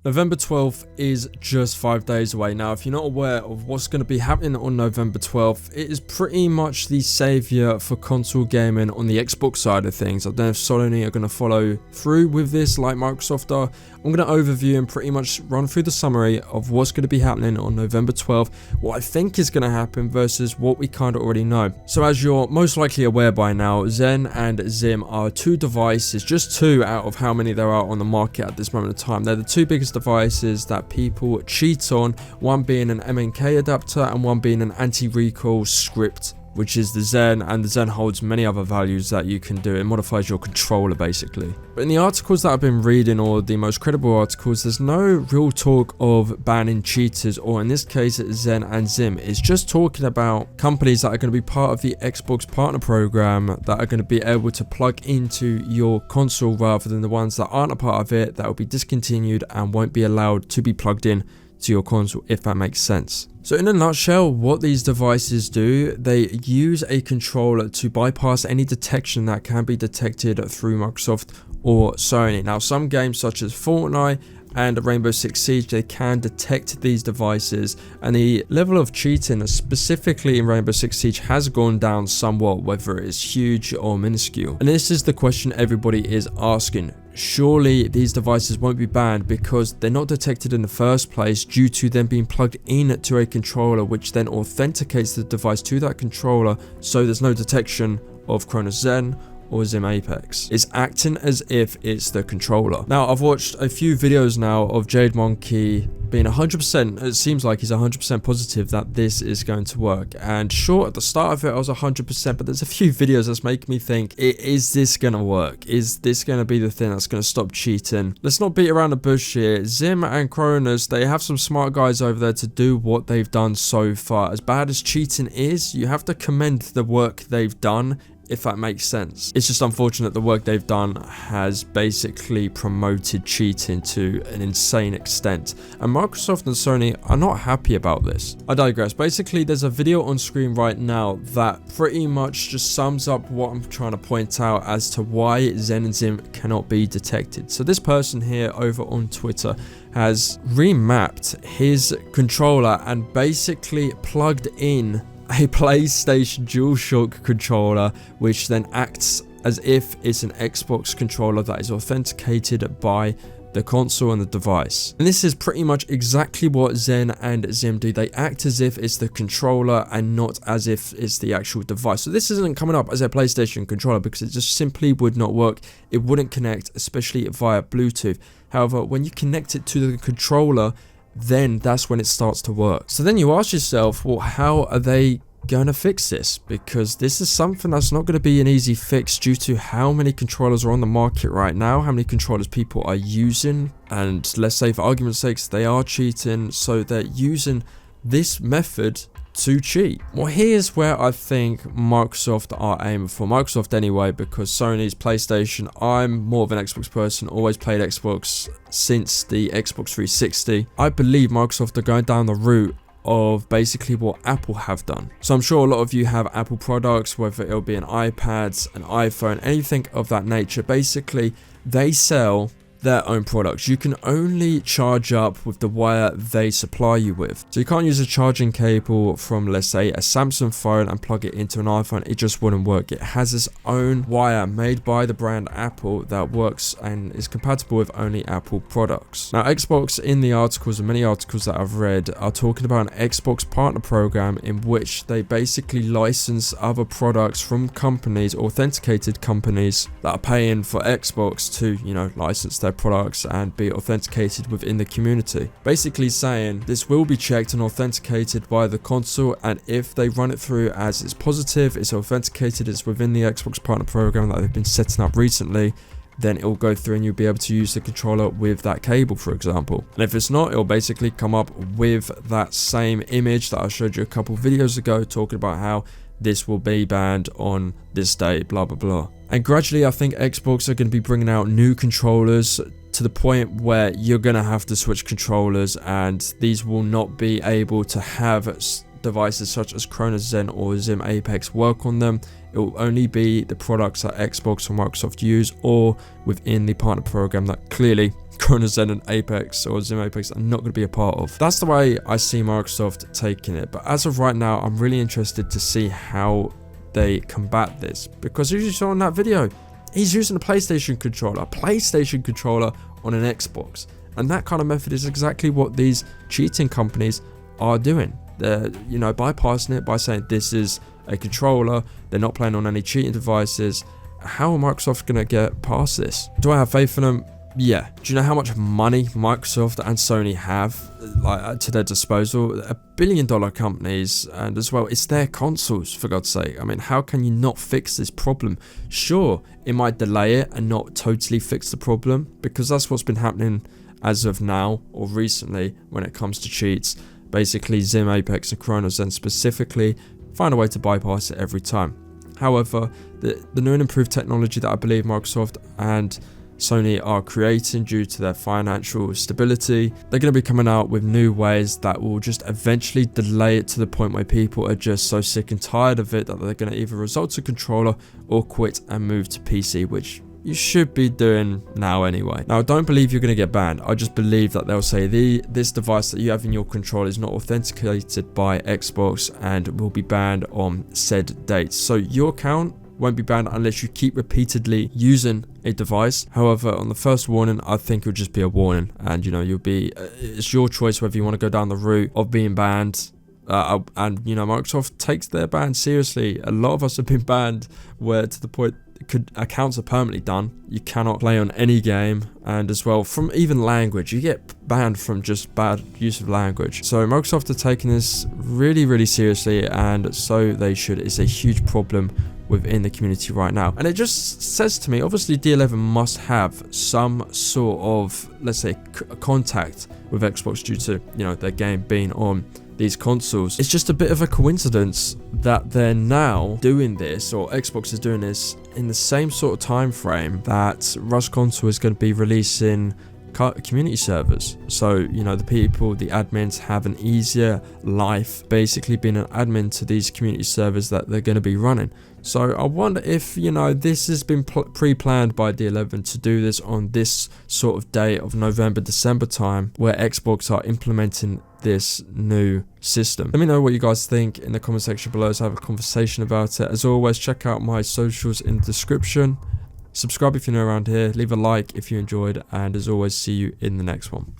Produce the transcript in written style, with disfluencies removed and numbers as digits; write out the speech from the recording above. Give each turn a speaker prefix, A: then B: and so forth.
A: November 12th is just 5 days away. Now, if you're not aware of what's going to be happening on November 12th, it is pretty much the savior for console gaming on the Xbox side of things. I don't know if Sony are going to follow through with this like Microsoft are. I'm going to overview and pretty much run through the summary of what's going to be happening on November 12th, what I think is going to happen versus what we kind of already know. So as you're most likely aware by now, Zen and Zim are two devices, just two out of how many there are on the market at this moment in time. They're the two biggest devices that people cheat on, one being an MNK adapter and one being an anti-recoil script, which is the Zen, and the Zen holds many other values that you can do. It modifies your controller basically. But in the articles that I've been reading, or the most credible articles, there's no real talk of banning cheaters, or in this case Zen and Zim. It's just talking about companies that are going to be part of the Xbox partner program that are going to be able to plug into your console, rather than the ones that aren't a part of it that will be discontinued and won't be allowed to be plugged in to your console, if that makes sense. So in a nutshell, what these devices do, they use a controller to bypass any detection that can be detected through Microsoft or Sony. Now, some games such as Fortnite and Rainbow Six Siege, they can detect these devices, and the level of cheating specifically in Rainbow Six Siege has gone down somewhat, whether it's huge or minuscule. And this is the question everybody is asking. Surely these devices won't be banned because they're not detected in the first place due to them being plugged in to a controller, which then authenticates the device to that controller, so there's no detection of Cronus Zen or Zim Apex. It's acting as if it's the controller. Now, I've watched a few videos now of Jade Monkey being 100%, it seems like he's 100% positive that this is going to work. And sure, at the start of it I was 100%, but there's a few videos that's making me think, is this going to work? Is this going to be the thing that's going to stop cheating? Let's not beat around the bush here. Zim and Cronus, they have some smart guys over there to do what they've done so far. As bad as cheating is, you have to commend the work they've done, if that makes sense. It's just unfortunate the work they've done has basically promoted cheating to an insane extent, and Microsoft and Sony are not happy about this. I digress. Basically, there's a video on screen right now that pretty much just sums up what I'm trying to point out as to why Zen and Zim cannot be detected. So this person here over on Twitter has remapped his controller and basically plugged in a PlayStation DualShock controller, which then acts as if it's an Xbox controller that is authenticated by the console and the device. And this is pretty much exactly what Zen and Zim do. They act as if it's the controller and not as if it's the actual device. So this isn't coming up as a PlayStation controller because it just simply would not work. It wouldn't connect, especially via Bluetooth. However, when you connect it to the controller, then that's when it starts to work. So then you ask yourself, well, how are they going to fix this? Because this is something that's not going to be an easy fix due to how many controllers are on the market right now, how many controllers people are using, and let's say for argument's sake they are cheating, so they're using this method to cheat. Well, here's where I think Microsoft are aiming for. Microsoft anyway, because Sony's PlayStation, I'm more of an Xbox person, always played Xbox since the Xbox 360. I believe Microsoft are going down the route of basically what Apple have done. So I'm sure a lot of you have Apple products, whether it'll be an iPad, an iPhone, anything of that nature. Basically, they sell their own products. You can only charge up with the wire they supply you with. So you can't use a charging cable from, let's say, a Samsung phone and plug it into an iPhone. It just wouldn't work. It has its own wire made by the brand Apple that works and is compatible with only Apple products. Now, Xbox, in the articles and many articles that I've read, are talking about an Xbox partner program in which they basically license other products from companies, authenticated companies that are paying for Xbox to, license their products and be authenticated within the community. Basically saying this will be checked and authenticated by the console, and if they run it through as it's positive, it's authenticated, it's within the Xbox partner program that they've been setting up recently, then it will go through and you'll be able to use the controller with that cable, for example. And if it's not, it'll basically come up with that same image that I showed you a couple videos ago, talking about how this will be banned on this day, blah blah blah. And gradually I think Xbox are going to be bringing out new controllers to the point where you're going to have to switch controllers, and these will not be able to have devices such as Cronus Zen or Zim Apex work on them. It will only be the products that Xbox or Microsoft use, or within the partner program that clearly Cronus Zen and Apex or Zim Apex are not going to be a part of. That's the way I see Microsoft taking it. But as of right now, I'm really interested to see how they combat this, because as you saw in that video, he's using a PlayStation controller on an Xbox. And that kind of method is exactly what these cheating companies are doing. They're, you know, bypassing it by saying this is a controller. They're not playing on any cheating devices. How are Microsoft going to get past this? Do I have faith in them? Yeah. Do you know how much money Microsoft and Sony have to their disposal? $1 billion companies, and as well, it's their consoles, for God's sake. I mean, how can you not fix this problem? Sure, it might delay it and not totally fix the problem, because that's what's been happening as of now or recently when it comes to cheats. Basically, Zim, Apex and Cronus Zen specifically find a way to bypass it every time. However, the new and improved technology that I believe Microsoft and Sony are creating due to their financial stability, they're going to be coming out with new ways that will just eventually delay it to the point where people are just so sick and tired of it that they're going to either resort to controller or quit and move to PC, which you should be doing now anyway. Now, I don't believe you're going to get banned. I just believe that they'll say this device that you have in your control is not authenticated by Xbox and will be banned on said dates. So your account won't be banned unless you keep repeatedly using a device. However, on the first warning, I think it'll just be a warning, and you know, you'll be it's your choice whether you want to go down the route of being banned. And you know, Microsoft takes their ban seriously. A lot of us have been banned where to the point accounts are permanently done. You cannot play on any game, and as well from even language, you get banned from just bad use of language. So Microsoft are taking this really seriously, and so they should. It's a huge problem within the community right now, and it just says to me, obviously D11 must have some sort of, let's say, contact with Xbox due to, you know, their game being on these consoles. It's just a bit of a coincidence that they're now doing this, or Xbox is doing this in the same sort of time frame that Rust Console is going to be releasing community servers. So, you know, the admins have an easier life basically being an admin to these community servers that they're going to be running. So I wonder if, you know, this has been pre-planned by D11 to do this on this sort of day of November, December time, where Xbox are implementing this new system. Let me know what you guys think in the comment section below. Let's have a conversation about it. As always, check out my socials in the description. Subscribe if you're new around here. Leave a like if you enjoyed. And as always, see you in the next one.